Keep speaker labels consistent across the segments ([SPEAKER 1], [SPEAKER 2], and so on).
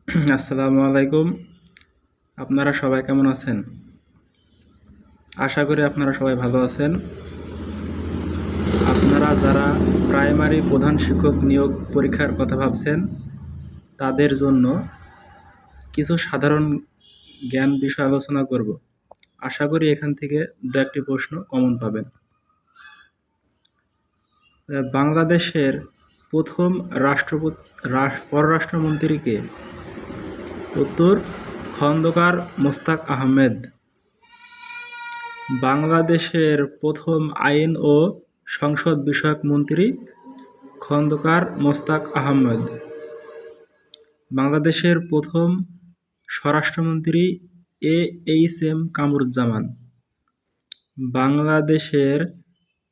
[SPEAKER 1] আসসালামু আলাইকুম। আপনারা সবাই কেমন আছেন? আশা করি আপনারা সবাই ভালো আছেন। আপনারা যারা প্রাইমারি প্রধান শিক্ষক নিয়োগ পরীক্ষার কথা ভাবছেন, তাদের জন্য কিছু সাধারণ জ্ঞান বিষয় আলোচনা করব। আশা করি এখান থেকে দু-একটি প্রশ্ন কমন পাবেন। বাংলাদেশের প্রথম পররাষ্ট্রমন্ত্রী কে? উত্তর: খন্দকার মোশতাক আহমেদ। বাংলাদেশের প্রথম আইন ও সংসদ বিষয়ক মন্ত্রী খন্দকার মোশতাক আহমেদ। বাংলাদেশের প্রথম স্বরাষ্ট্রমন্ত্রী এ.এইচ.এম. কামরুজ্জামান। বাংলাদেশের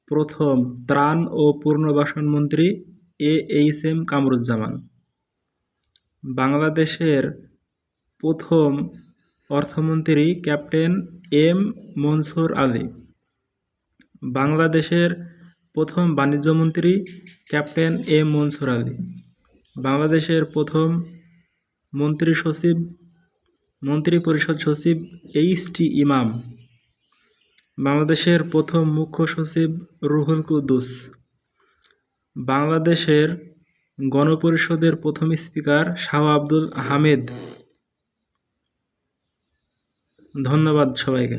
[SPEAKER 1] প্রথম ত্রাণ ও পুনর্বাসন মন্ত্রী এ.এইচ.এম. কামরুজ্জামান। বাংলাদেশের প্রথম অর্থমন্ত্রী ক্যাপ্টেন এম মনসুর আলী। বাংলাদেশের প্রথম বাণিজ্যমন্ত্রী ক্যাপ্টেন এম মনসুর আলী। বাংলাদেশের প্রথম মন্ত্রিপরিষদ সচিব এইচ.টি. ইমাম। বাংলাদেশের প্রথম মুখ্য সচিব রুহুল কুদ্দুস। বাংলাদেশের গণপরিষদের প্রথম স্পিকার শাহ আব্দুল হামিদ। ধন্যবাদ সবাইকে।